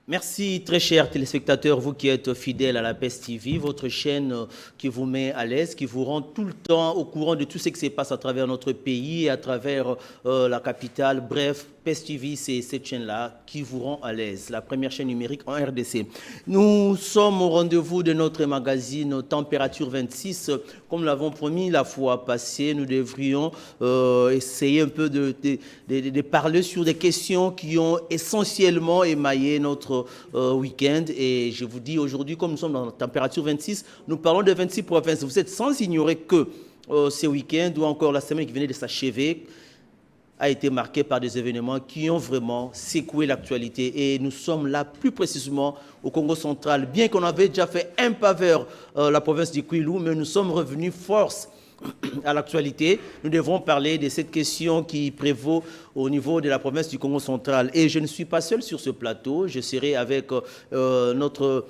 Merci très chers téléspectateurs, vous qui êtes fidèles à la PES TV, votre chaîne qui vous met à l'aise, qui vous rend tout le temps au courant de tout ce qui se passe à travers notre pays et à travers la capitale. Bref, PES TV, c'est cette chaîne-là qui vous rend à l'aise, la première chaîne numérique en RDC. Nous sommes au rendez-vous de notre magazine Température 26. Comme l'avons promis la fois passée, nous devrions essayer un peu de parler sur des questions qui ont essentiellement émaillé notre week-end. Et je vous dis aujourd'hui, comme nous sommes dans la température 26, nous parlons de 26 provinces. Vous êtes sans ignorer que ce week-end ou encore la semaine qui venait de s'achever a été marqué par des événements qui ont vraiment secoué l'actualité. Et nous sommes là plus précisément au Congo central. Bien qu'on avait déjà fait un pas vers la province du Kwilu, mais nous sommes revenus force à l'actualité. Nous devrons parler de cette question qui prévaut au niveau de la province du Congo central. Et je ne suis pas seul sur ce plateau. Je serai avec notre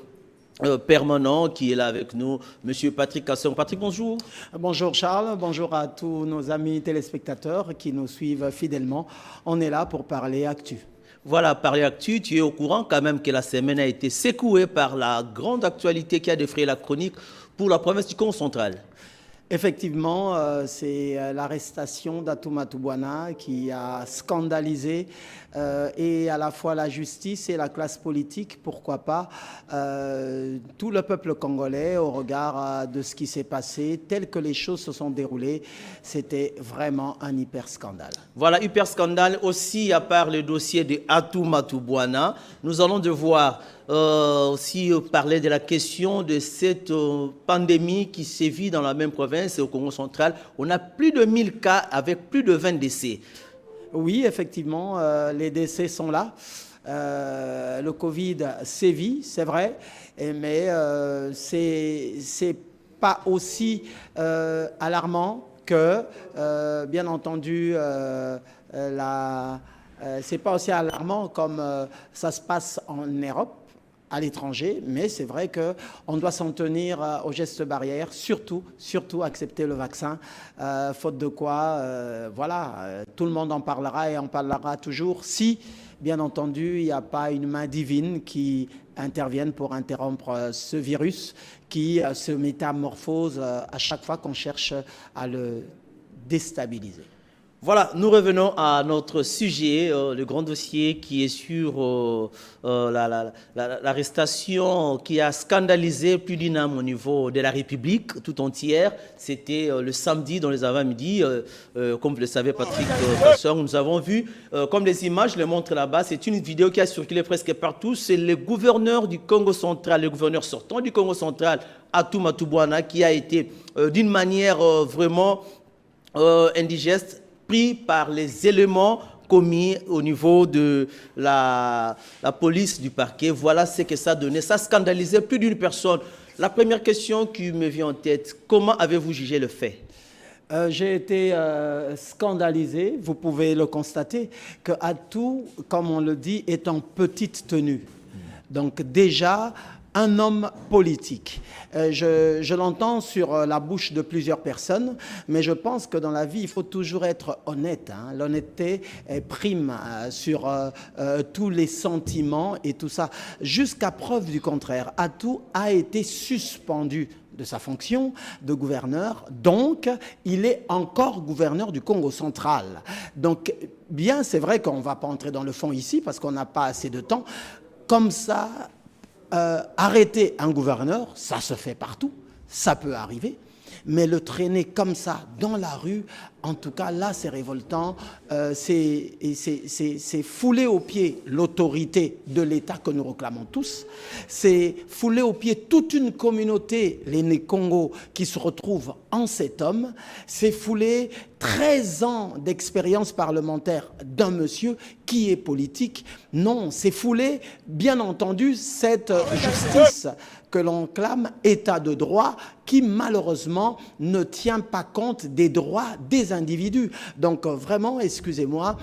permanent qui est là avec nous, M. Patrick Cassong. Patrick, bonjour. Bonjour Charles, bonjour à tous nos amis téléspectateurs qui nous suivent fidèlement. On est là pour parler actu. Voilà, parler actu, tu es au courant quand même que la semaine a été secouée par la grande actualité qui a défrayé la chronique pour la province du Congo central. Effectivement, c'est l'arrestation d'Atouma Bouana qui a scandalisé et à la fois la justice et la classe politique, pourquoi pas, tout le peuple congolais au regard de ce qui s'est passé, tel que les choses se sont déroulées. C'était vraiment un hyper scandale. Voilà, hyper scandale aussi, à part le dossier de Atouma Bouana, nous allons devoir aussi parler de la question de cette pandémie qui sévit dans la même province et au Congo central. On a plus de 1000 cas avec plus de 20 décès. Oui, effectivement, les décès sont là. Le Covid sévit, c'est vrai, mais c'est pas aussi alarmant que, bien entendu, c'est pas aussi alarmant comme ça se passe en Europe, à l'étranger, mais c'est vrai qu'on doit s'en tenir aux gestes barrières, surtout accepter le vaccin, faute de quoi, voilà, tout le monde en parlera et en parlera toujours si, bien entendu, il n'y a pas une main divine qui intervienne pour interrompre ce virus qui se métamorphose à chaque fois qu'on cherche à le déstabiliser. Voilà, nous revenons à notre sujet, le grand dossier qui est sur l'arrestation qui a scandalisé plus d'une âme au niveau de la République tout entière. C'était le samedi dans les avant-midi, comme vous le savez Patrick Cassong, nous avons vu, comme les images le montrent là-bas, c'est une vidéo qui a circulé presque partout, c'est le gouverneur du Congo central, le gouverneur sortant du Congo central, Atouma Bouana, qui a été d'une manière vraiment indigeste, pris par les éléments commis au niveau de la police du parquet. Voilà ce que ça donnait. Ça scandalisait plus d'une personne. La première question qui me vient en tête, comment avez-vous jugé le fait? J'ai été scandalisé, vous pouvez le constater, que Atou, comme on le dit, est en petite tenue. Donc déjà, un homme politique. Je l'entends sur la bouche de plusieurs personnes, mais je pense que dans la vie, il faut toujours être honnête. Hein. L'honnêteté prime sur tous les sentiments et tout ça. Jusqu'à preuve du contraire, Atou a été suspendu de sa fonction de gouverneur, donc il est encore gouverneur du Congo central. Donc bien, c'est vrai qu'on ne va pas entrer dans le fond ici parce qu'on n'a pas assez de temps. Comme ça, arrêter un gouverneur, ça se fait partout, ça peut arriver, mais le traîner comme ça dans la rue, en tout cas là c'est révoltant, c'est fouler aux pieds l'autorité de l'État que nous réclamons tous, c'est fouler aux pieds toute une communauté, les Né-Congo, qui se retrouvent en cet homme, c'est fouler 13 ans d'expérience parlementaire d'un monsieur qui est politique. Non, c'est fouler, bien entendu, cette justice que l'on clame état de droit qui malheureusement ne tient pas compte des droits des individus. Donc vraiment, excusez-moi,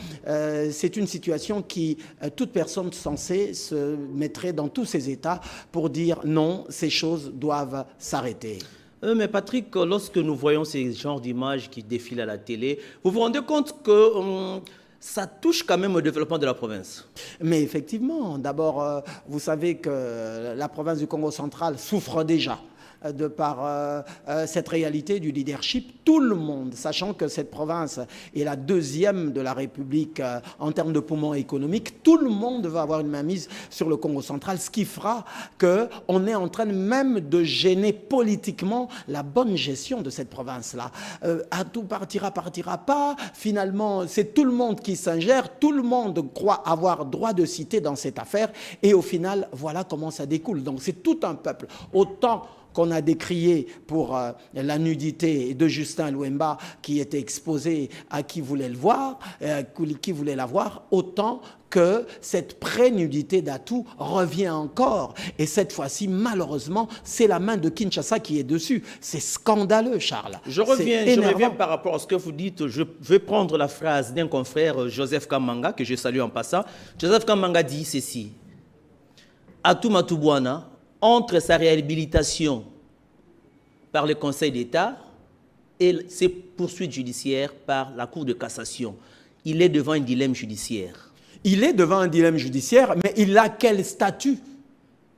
c'est une situation qui, toute personne sensée se mettrait dans tous ses états pour dire non, ces choses doivent s'arrêter. Mais Patrick, lorsque nous voyons ces genres d'images qui défilent à la télé, vous vous rendez compte que ça touche quand même au développement de la province. Mais effectivement, d'abord, vous savez que la province du Congo central souffre déjà de par cette réalité du leadership. Tout le monde, sachant que cette province est la deuxième de la République en termes de poumons économiques, tout le monde va avoir une mainmise sur le Congo central, ce qui fera qu'on est en train même de gêner politiquement la bonne gestion de cette province-là. Atout partira pas. Finalement, c'est tout le monde qui s'ingère, tout le monde croit avoir droit de cité dans cette affaire, et au final, voilà comment ça découle. Donc c'est tout un peuple. Autant qu'on a décrié pour la nudité de Justin Louemba qui était exposé à qui voulait le voir, qui voulait la voir, autant que cette prénudité d'Atou revient encore. Et cette fois-ci, malheureusement, c'est la main de Kinshasa qui est dessus. C'est scandaleux, Charles. Je reviens par rapport à ce que vous dites. Je vais prendre la phrase d'un confrère, Joseph Kamanga, que je salue en passant. Joseph Kamanga dit ceci. Atou Matoubouana, entre sa réhabilitation par le Conseil d'État et ses poursuites judiciaires par la Cour de cassation, il est devant un dilemme judiciaire. Il est devant un dilemme judiciaire, mais il a quel statut?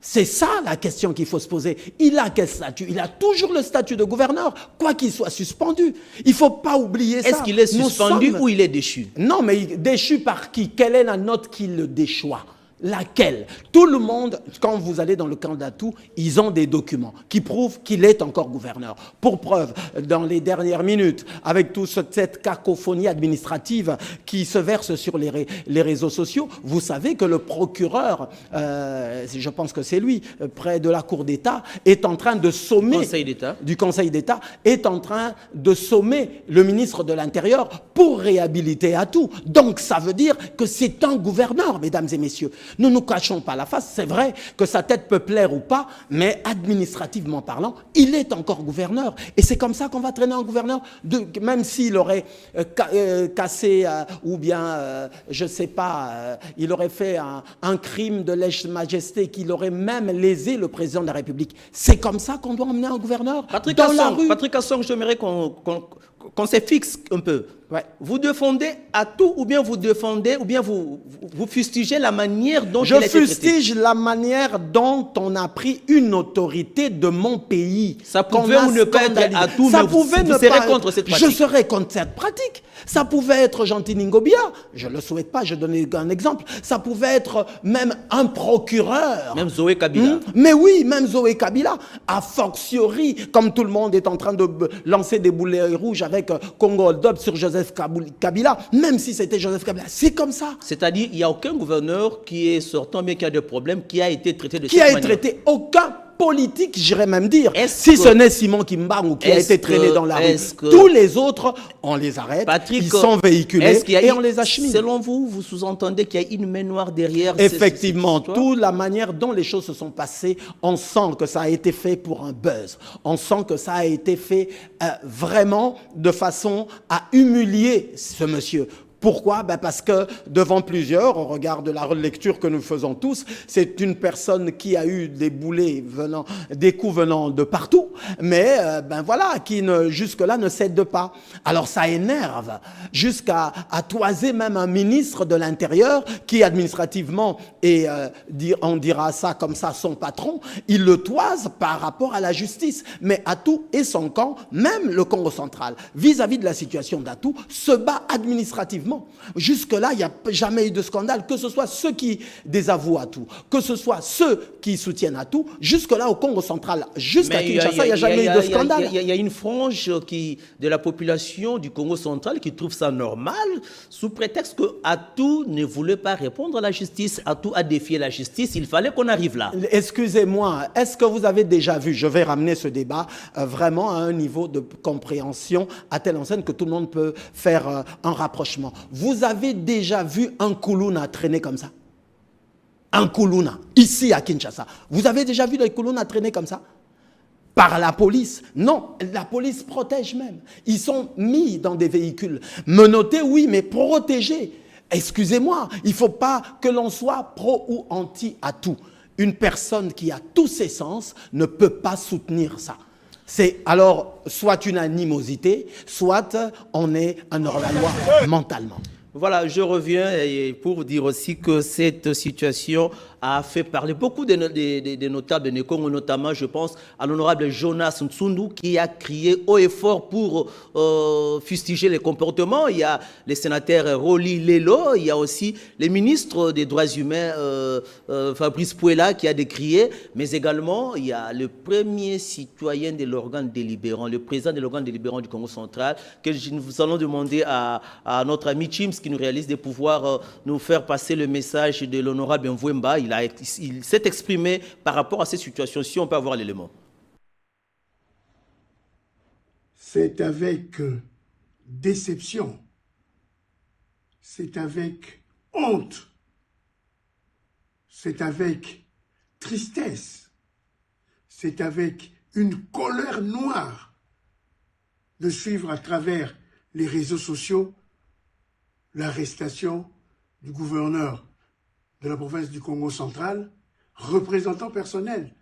C'est ça la question qu'il faut se poser. Il a quel statut? Il a toujours le statut de gouverneur, quoi qu'il soit suspendu. Il ne faut pas oublier ça. Est-ce qu'il est suspendu ou il est déchu? Non, mais déchu par qui? Quelle est la note qui le déchoit? Laquelle? Tout le monde, quand vous allez dans le camp d'Atou, ils ont des documents qui prouvent qu'il est encore gouverneur. Pour preuve, dans les dernières minutes, avec toute cette cacophonie administrative qui se verse sur les réseaux sociaux, vous savez que le procureur, je pense que c'est lui, près de la Cour d'État, est en train de sommer, du Conseil d'État, est en train de sommer le ministre de l'Intérieur pour réhabiliter Atou. Donc ça veut dire que c'est un gouverneur, mesdames et messieurs. Ne nous cachons pas la face, c'est vrai que sa tête peut plaire ou pas, mais administrativement parlant, il est encore gouverneur. Et c'est comme ça qu'on va traîner un gouverneur, même s'il aurait cassé ou bien, je ne sais pas, il aurait fait un crime de lèse-majesté, qu'il aurait même lésé le président de la République. C'est comme ça qu'on doit emmener un gouverneur dans la rue. Patrick Assong, j'aimerais qu'on se fixe un peu. Ouais. Vous défendez Atou ou bien vous défendez, ou bien vous fustigez la manière dont je il a été traité? Je fustige la manière dont on a pris une autorité de mon pays. Ça pouvait ou ne pas être Atou, mais vous serez contre cette pratique? Je serais contre cette pratique. Ça pouvait être Gentil Ngobia, je ne le souhaite pas, je donne un exemple. Ça pouvait être même un procureur. Même Zoé Kabila. Mais oui, même Zoé Kabila. A fortiori, comme tout le monde est en train de lancer des boulets rouges avec Congo Hold Up sur Joseph Kabila, même si c'était Joseph Kabila, c'est comme ça. C'est-à-dire, il n'y a aucun gouverneur qui est sortant, mais qui a des problèmes, qui a été traité de cette manière. Qui a été traité, aucun politique, j'irais même dire. Si ce n'est Simon Kimbangu qui a été traîné dans la rue, tous les autres, on les arrête, Patrick, ils sont véhiculés et on les achemine. Selon vous, vous sous-entendez qu'il y a une main noire derrière? Effectivement, toute la manière dont les choses se sont passées, on sent que ça a été fait pour un buzz. On sent que ça a été fait vraiment de façon à humilier ce monsieur. Pourquoi? Parce que devant plusieurs, au regard de la relecture que nous faisons tous, c'est une personne qui a eu des boulets venant, des coups venant de partout, mais voilà, qui jusque-là ne cède pas. Alors ça énerve, jusqu'à toiser même un ministre de l'Intérieur qui administrativement, et on dira ça comme ça, son patron, il le toise par rapport à la justice. Mais Atou et son camp, même le Congo central, vis-à-vis de la situation d'Atou, se bat administrativement. Jusque-là, il n'y a jamais eu de scandale, que ce soit ceux qui désavouent Atou, que ce soit ceux qui soutiennent Atou. Jusque-là, au Congo central, jusqu'à Kinshasa, il n'y a jamais eu de scandale. Il y a une frange de la population du Congo central qui trouve ça normal, sous prétexte que Atou ne voulait pas répondre à la justice. Atou a défié la justice, il fallait qu'on arrive là. Excusez-moi, est-ce que vous avez déjà vu, je vais ramener ce débat vraiment à un niveau de compréhension à telle enseigne que tout le monde peut faire un rapprochement. Vous avez déjà vu un Koulouna traîner comme ça? Un Koulouna, ici à Kinshasa. Vous avez déjà vu des Koulouna traîner comme ça? Par la police? Non, la police protège même. Ils sont mis dans des véhicules. Menottés, oui, mais protégés. Excusez-moi, il ne faut pas que l'on soit pro ou anti à tout. Une personne qui a tous ses sens ne peut pas soutenir ça. C'est alors soit une animosité, soit on est un hors-la-loi mentalement. Voilà, je reviens pour dire aussi que cette situation a fait parler beaucoup de notables de Nekongo, notamment, je pense, à l'honorable Jonas Ntsundou, qui a crié haut et fort pour fustiger les comportements. Il y a les sénateurs Roli Lelo, il y a aussi les ministres des droits humains, Fabrice Pouela, qui a décrié, mais également, il y a le premier citoyen de l'organe délibérant, le président de l'organe délibérant du Congo central, que nous allons demander à notre ami Chims, qui nous réalise, de pouvoir nous faire passer le message de l'honorable Mvouemba. Il s'est exprimé par rapport à ces situations, si on peut avoir l'élément. C'est avec déception, c'est avec honte, c'est avec tristesse, c'est avec une colère noire de suivre à travers les réseaux sociaux l'arrestation du gouverneur de la province du Congo central, représentant personnel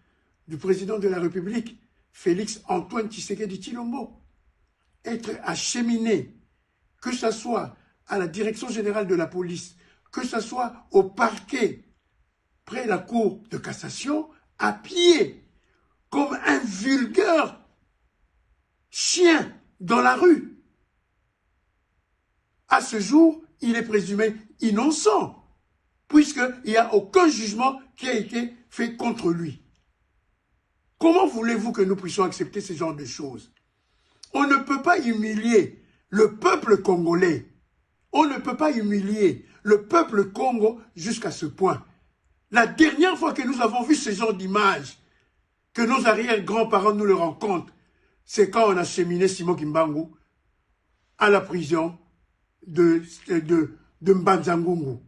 du président de la République, Félix Antoine Tshisekedi Tshilombo, être acheminé, que ce soit à la direction générale de la police, que ce soit au parquet, près de la cour de cassation, à pied, comme un vulgaire chien dans la rue. À ce jour, il est présumé innocent, puisqu'il n'y a aucun jugement qui a été fait contre lui. Comment voulez-vous que nous puissions accepter ce genre de choses? On ne peut pas humilier le peuple congolais. On ne peut pas humilier le peuple Congo jusqu'à ce point. La dernière fois que nous avons vu ce genre d'image, que nos arrière-grands-parents nous le rendent compte, c'est quand on a cheminé Simon Kimbangu à la prison de Mbanzangungu,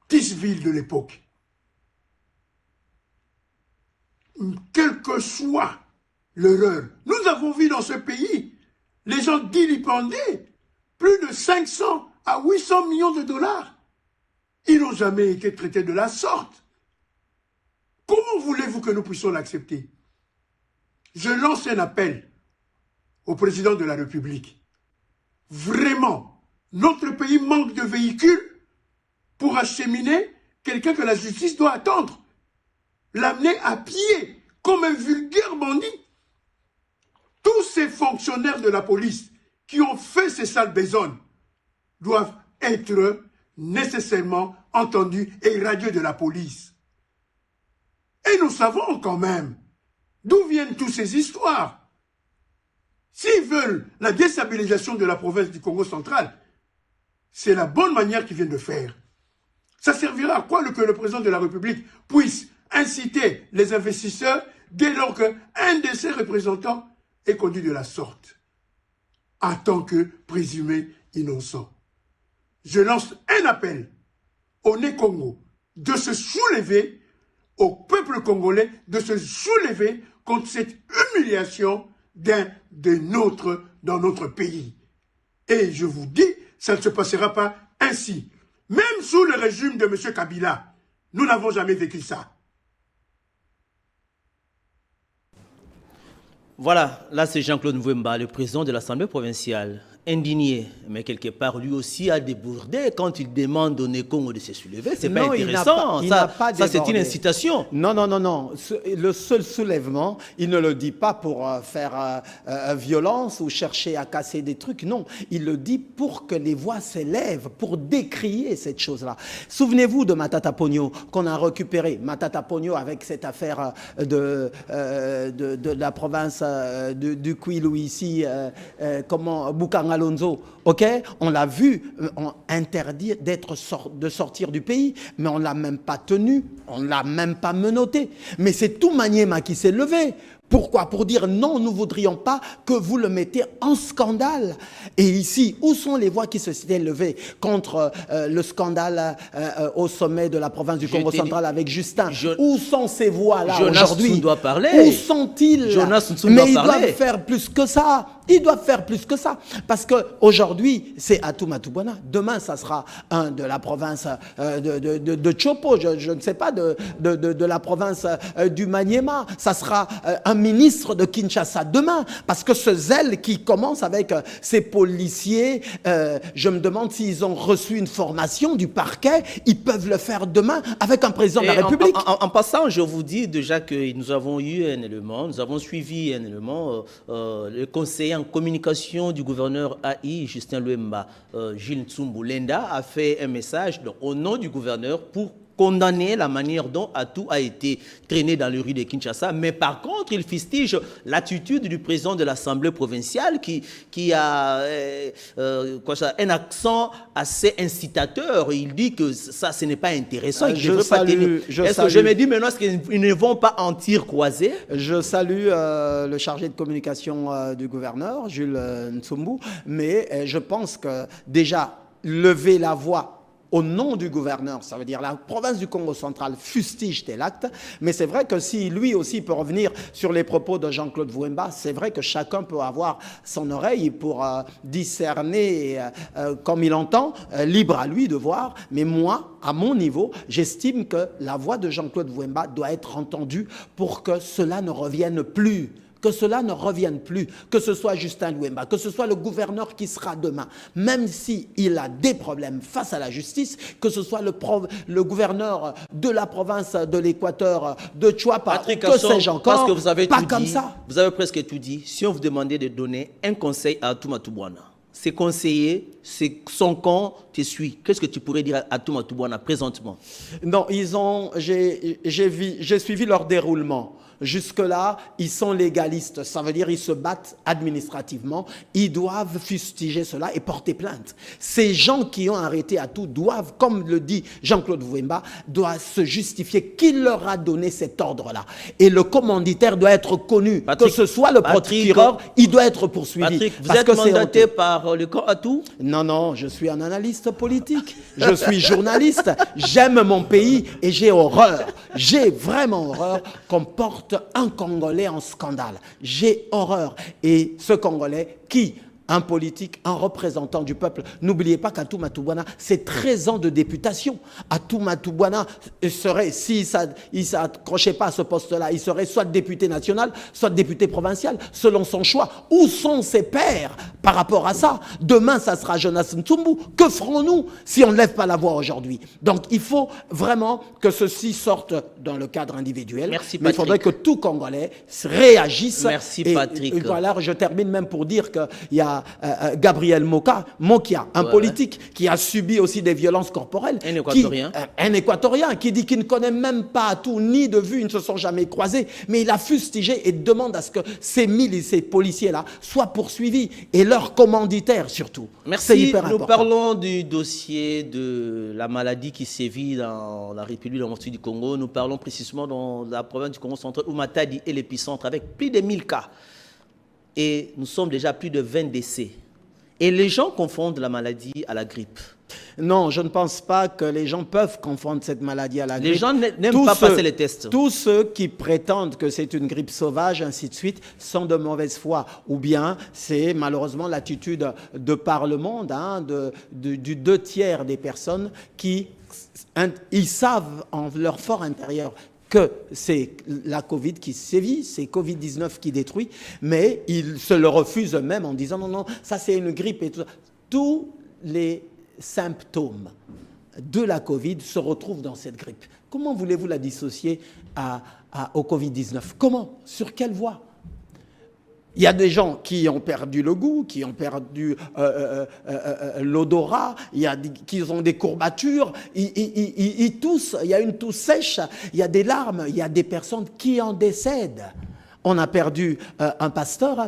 petite ville de l'époque. Quel que soit l'erreur, nous avons vu dans ce pays les gens dilipender plus de 500 à 800 millions de dollars. Ils n'ont jamais été traités de la sorte. Comment voulez-vous que nous puissions l'accepter? Je lance un appel au président de la République. Vraiment, notre pays manque de véhicules pour acheminer quelqu'un que la justice doit attendre. L'amener à pied, comme un vulgaire bandit. Tous ces fonctionnaires de la police qui ont fait ces sales besognes doivent être nécessairement entendus et irradiés de la police. Et nous savons quand même d'où viennent toutes ces histoires. S'ils veulent la déstabilisation de la province du Congo central, c'est la bonne manière qu'ils viennent de faire. Ça servira à quoi que le président de la République puisse inciter les investisseurs dès lors qu'un de ses représentants est conduit de la sorte, en tant que présumé innocent. Je lance un appel au Né-Congo de se soulever, au peuple congolais de se soulever contre cette humiliation d'un des nôtres dans notre pays. Et je vous dis, ça ne se passera pas ainsi. Même sous le régime de M. Kabila, nous n'avons jamais vécu ça. Voilà, là c'est Jean-Claude Mvouemba, le président de l'Assemblée provinciale, indigné, mais quelque part lui aussi a débordé quand il demande au Nekongo de se soulever. C'est pas intéressant, ça c'est une incitation. Non, non, non, non. Le seul soulèvement, il ne le dit pas pour faire violence ou chercher à casser des trucs, non. Il le dit pour que les voix s'élèvent, pour décrier cette chose-là. Souvenez-vous de Matata Pogno qu'on a récupéré. Matata Pogno avec cette affaire de la province du Kwilu ici, comment Bukanga Alonso, ok, on l'a vu, on interdit de sortir du pays, mais on ne l'a même pas tenu, on ne l'a même pas menotté. Mais c'est tout Maniema qui s'est levé. Pourquoi? Pour dire non, nous ne voudrions pas que vous le mettez en scandale. Et ici, où sont les voix qui se sont levées contre le scandale au sommet de la province du Congo central avec Justin? Où sont ces voix-là aujourd'hui? Jonas doit parler. Où sont-ils? Jonas Mais ils doivent faire plus que ça. Ils doivent faire plus que ça. Parce qu'aujourd'hui, Aujourd'hui, c'est Atou Bouana. Demain, ça sera un de la province de Chopo, je ne sais pas, de la province du Maniema. Ça sera un ministre de Kinshasa demain. Parce que ce zèle qui commence avec ces policiers, je me demande s'ils ont reçu une formation du parquet. Ils peuvent le faire demain avec un président de la République. En passant, je vous dis déjà que nous avons eu un élément, nous avons suivi un élément. Le conseiller en communication du gouverneur AI, Justin Luemba, Gilles Tsumboulenda, a fait un message au nom du gouverneur pour condamner la manière dont Atou a été traîné dans les rues de Kinshasa. Mais par contre, il fustige l'attitude du président de l'Assemblée provinciale qui a un accent assez incitateur. Il dit que ça, ce n'est pas intéressant. Je me dis maintenant, est-ce qu'ils ne vont pas en tir croisé? Je salue le chargé de communication du gouverneur, Jules Ntsumbu, mais je pense que déjà, lever la voix au nom du gouverneur, ça veut dire la province du Congo central fustige tel acte, mais c'est vrai que si lui aussi peut revenir sur les propos de Jean-Claude Vouemba, c'est vrai que chacun peut avoir son oreille pour discerner comme il entend, libre à lui de voir, mais moi, à mon niveau, j'estime que la voix de Jean-Claude Vouemba doit être entendue pour que cela ne revienne plus. Que cela ne revienne plus, que ce soit Justin Luemba, que ce soit le gouverneur qui sera demain, même s'il a des problèmes face à la justice, que ce soit le gouverneur de la province de l'Équateur, de Chuapa, que sais-je encore, parce que vous avez pas tout comme dit, ça. Vous avez presque tout dit. Si on vous demandait de donner un conseil à Atou Bouana, ses conseillers, son camp te suit. Qu'est-ce que tu pourrais dire à Atou Bouana présentement? Non, j'ai suivi leur déroulement. Jusque-là, ils sont légalistes. Ça veut dire qu'ils se battent administrativement. Ils doivent fustiger cela et porter plainte. Ces gens qui ont arrêté Atou doivent, comme le dit Jean-Claude Vouemba, doivent se justifier qui leur a donné cet ordre-là. Et le commanditaire doit être connu. Que ce soit le procureur, il doit être poursuivi. Patrick, vous êtes mandaté par le camp Atou? Non, non, je suis un analyste politique. Je suis journaliste. J'aime mon pays et j'ai horreur. J'ai vraiment horreur qu'on porte un Congolais en scandale. J'ai horreur. Et ce Congolais qui, un politique, un représentant du peuple, n'oubliez pas qu'Atou Bouana, c'est 13 ans de députation. Atou Bouana serait, s'il ne s'accrochait pas à ce poste-là, il serait soit député national, soit député provincial, selon son choix. Où sont ses pairs par rapport à ça? Demain, ça sera Jonas Ntsumbu. Que ferons-nous si on ne lève pas la voix aujourd'hui? Donc, il faut vraiment que ceci sorte dans le cadre individuel. Merci, Patrick. Mais il faudrait que tout Congolais réagisse. Merci, Patrick. Et voilà, je termine même pour dire qu'il y a Gabriel Mokia, un politique qui a subi aussi des violences corporelles. Un Équatorien. Un Équatorien qui dit qu'il ne connaît même pas Atou, ni de vue, ils ne se sont jamais croisés. Mais il a fustigé et demande à ce que ces ces policiers-là soient poursuivis. Et leurs commanditaires surtout. Merci. Hyper Nous important. parlons du dossier de la maladie qui sévit dans la République démocratique du Congo. Nous parlons précisément dans la province du Congo central où Matadi est l'épicentre avec plus de 1000 cas. Et nous sommes déjà à plus de 20 décès. Et les gens confondent la maladie à la grippe. Non, je ne pense pas que les gens peuvent confondre cette maladie à la grippe. Les gens n'aiment pas passer les tests. Tous ceux qui prétendent que c'est une grippe sauvage, ainsi de suite, sont de mauvaise foi. Ou bien c'est malheureusement l'attitude de par le monde, du 2/3 des personnes qui ils savent en leur fort intérieur que c'est la Covid qui sévit, c'est Covid-19 qui détruit, mais ils se le refusent eux-mêmes en disant non, non, ça c'est une grippe et tout ça. Tous les symptômes de la Covid se retrouvent dans cette grippe. Comment voulez-vous la dissocier au Covid-19? Comment? Sur quelle voie? Il y a des gens qui ont perdu le goût, qui ont perdu l'odorat, qui ont des courbatures, ils toussent, il y a une toux sèche, il y a des larmes, il y a des personnes qui en décèdent. On a perdu un pasteur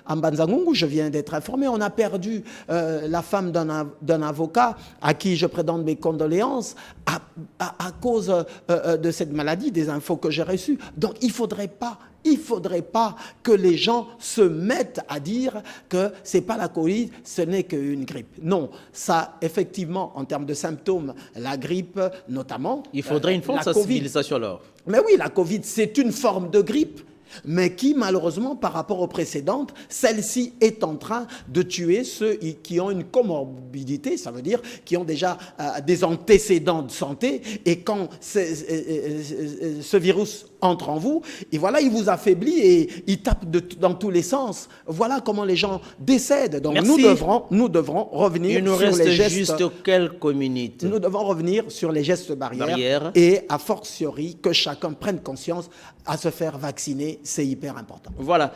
à Mbanzangungu, je viens d'être informé. On a perdu la femme d'un avocat à qui je présente mes condoléances à cause de cette maladie, des infos que j'ai reçues. Donc il ne faudrait pas que les gens se mettent à dire que ce n'est pas la Covid, ce n'est qu'une grippe. Non, ça, effectivement, en termes de symptômes, la grippe notamment. Il faudrait une forte sensibilisation alors. Mais oui, la Covid, c'est une forme de grippe. mais qui, malheureusement, par rapport aux précédentes, celle-ci est en train de tuer ceux qui ont une comorbidité, ça veut dire qui ont déjà des antécédents de santé, et quand ce virus entre en vous, et voilà, il vous affaiblit et il tape dans tous les sens. Voilà comment les gens décèdent. Donc nous devrons revenir sur les gestes. Il nous reste juste quelques minutes. Nous devons revenir sur les gestes barrières. Et a fortiori que chacun prenne conscience à se faire vacciner, c'est hyper important. Voilà,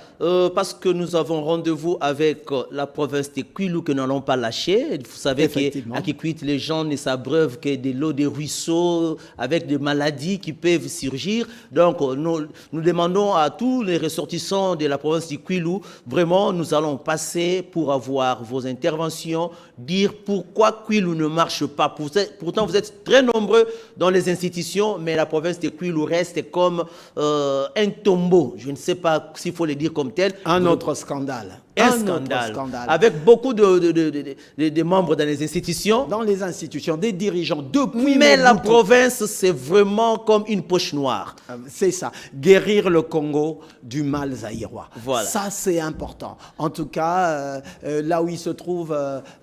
parce que nous avons rendez-vous avec la province de Kwilu que nous n'allons pas lâcher. Vous savez qu'à Kikwit, les gens ne s'abreuvent que de l'eau des ruisseaux avec des maladies qui peuvent surgir. Donc, nous demandons à tous les ressortissants de la province du Kwilu, vraiment, nous allons passer pour avoir vos interventions, dire pourquoi Kwilu ne marche pas. Pourtant, vous êtes très nombreux dans les institutions, mais la province de Kwilu reste comme un tombeau. Je ne sais pas s'il faut le dire comme tel. Un autre scandale. Un scandale. Avec beaucoup de membres dans les institutions. Dans les institutions, des dirigeants depuis. Mais la province, c'est vraiment comme une poche noire. C'est ça. Guérir le Congo du mal zaïrois. Voilà. Ça, c'est important. En tout cas, là où il se trouve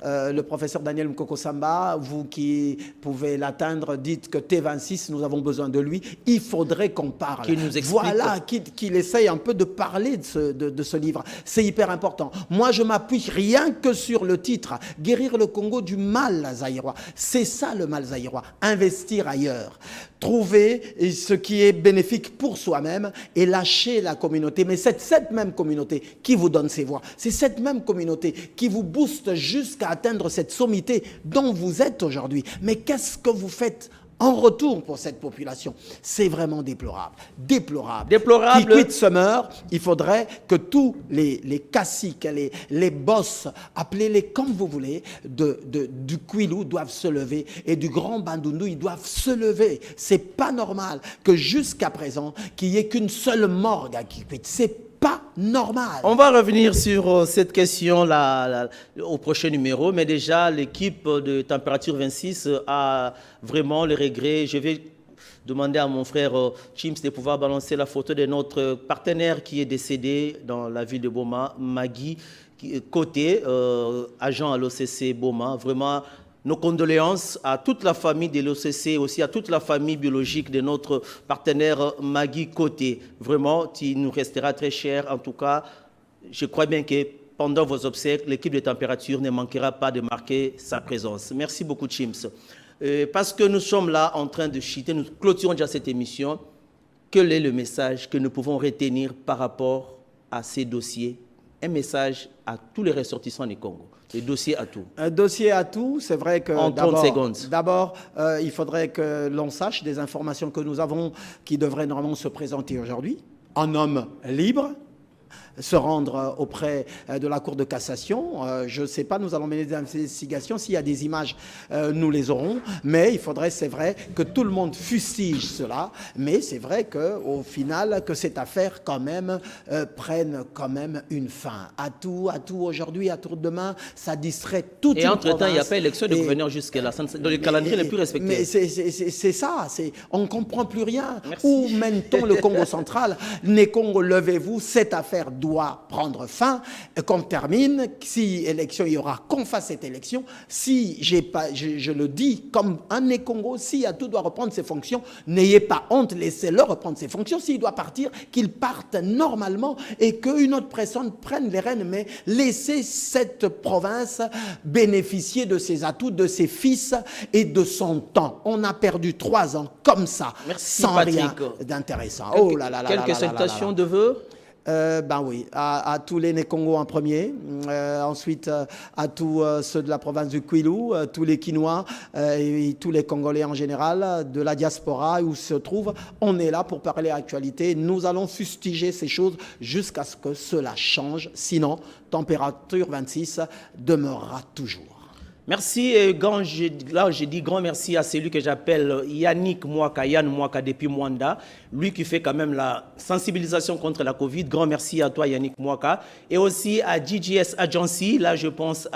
le professeur Daniel Mkoko Samba, vous qui pouvez l'atteindre, dites que T26, nous avons besoin de lui. Il faudrait qu'on parle. Qu'il nous explique. Voilà, qu'il essaye un peu de parler de ce livre. C'est hyper important. Moi, je m'appuie rien que sur le titre. Guérir le Congo du mal zaïrois. C'est ça le mal zaïrois. Investir ailleurs. Trouver ce qui est bénéfique pour soi-même et lâcher la communauté. Mais c'est cette même communauté qui vous donne ses voix. C'est cette même communauté qui vous booste jusqu'à atteindre cette sommité dont vous êtes aujourd'hui. Mais qu'est-ce que vous faites en retour pour cette population? C'est vraiment déplorable. Déplorable. Déplorable. Kikwit se meurt, il faudrait que tous les caciques, les boss, appelez-les comme vous voulez, du Kwilu doivent se lever et du Grand Bandundu, ils doivent se lever. C'est pas normal que jusqu'à présent, qu'il n'y ait qu'une seule morgue à Kikwit. C'est pas normal. On va revenir sur cette question au prochain numéro, mais déjà l'équipe de Température 26 a vraiment le regret. Je vais demander à mon frère Chims de pouvoir balancer la photo de notre partenaire qui est décédé dans la ville de Boma, Magui Côté, agent à l'OCC Boma. Vraiment, nos condoléances à toute la famille de l'OCC, aussi à toute la famille biologique de notre partenaire Magui Côté. Vraiment, il nous restera très cher. En tout cas, je crois bien que pendant vos obsèques, l'équipe de Température ne manquera pas de marquer sa présence. Merci beaucoup, Chims. Parce que nous sommes là en train de chuter, nous clôturons déjà cette émission. Quel est le message que nous pouvons retenir par rapport à ces dossiers? Un message à tous les ressortissants du Congo. Les dossiers à tout. Un dossier à tout, c'est vrai que en 30 secondes. D'abord, il faudrait que l'on sache des informations que nous avons qui devraient normalement se présenter aujourd'hui. Un homme libre, se rendre auprès de la Cour de cassation. Je ne sais pas, nous allons mener des investigations. S'il y a des images, nous les aurons. Mais il faudrait, c'est vrai, que tout le monde fustige cela. Mais c'est vrai qu'au final, que cette affaire quand même prenne quand même une fin. À tout aujourd'hui, à tout demain, ça distrait toute une province. Et entre-temps, il n'y a pas élection de gouverneur jusque-là. Dans le calendrier n'est plus respecté. Mais c'est ça. On ne comprend plus rien. Merci. Où mène-t-on le Congo central? Les Congo, levez-vous. Cette affaire doit prendre fin, qu'on termine, si élection il y aura, qu'on fasse cette élection. Si je le dis comme un Né-Congo, si tout doit reprendre ses fonctions, n'ayez pas honte, laissez-le reprendre ses fonctions. S'il doit partir, qu'il parte normalement et qu'une autre personne prenne les rênes, mais laissez cette province bénéficier de ses atouts, de ses fils et de son temps. On a perdu 3 ans comme ça, merci, sans Patrick. Rien d'intéressant. Oh là là là. Quelques salutations de vœux. Ben oui, à tous les Né-Congo en premier, ensuite à tous ceux de la province du Kwilu, tous les Quinois et tous les Congolais en général, de la diaspora où se trouvent. On est là pour parler actualité. Nous allons fustiger ces choses jusqu'à ce que cela change. Sinon, Température 26 demeurera toujours. Merci. Là, je dis grand merci à celui que j'appelle Yannick Mwaka, Yann Mwaka depuis Mwanda. Lui qui fait quand même la sensibilisation contre la Covid. Grand merci à toi, Yannick Mwaka. Et aussi à GGS Agency. Là, je pense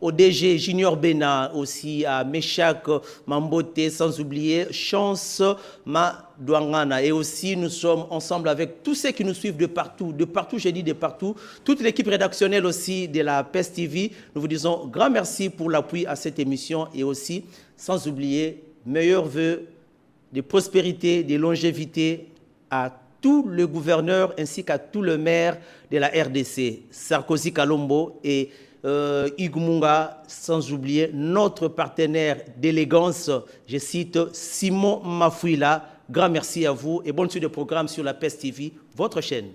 au DG Junior Bena, aussi à Meshak Mambote, sans oublier Chance Douangana. Et aussi, nous sommes ensemble avec tous ceux qui nous suivent de partout, j'ai dit de partout, toute l'équipe rédactionnelle aussi de la PES TV. Nous vous disons grand merci pour l'appui à cette émission et aussi, sans oublier, meilleurs vœux de prospérité, de longévité à tous les gouverneurs ainsi qu'à tous les maires de la RDC, Sarkozy Kalombo et Igumunga, sans oublier notre partenaire d'élégance, je cite Simon Mafouila. Grand merci à vous et bonne suite de programme sur la PES TV, votre chaîne.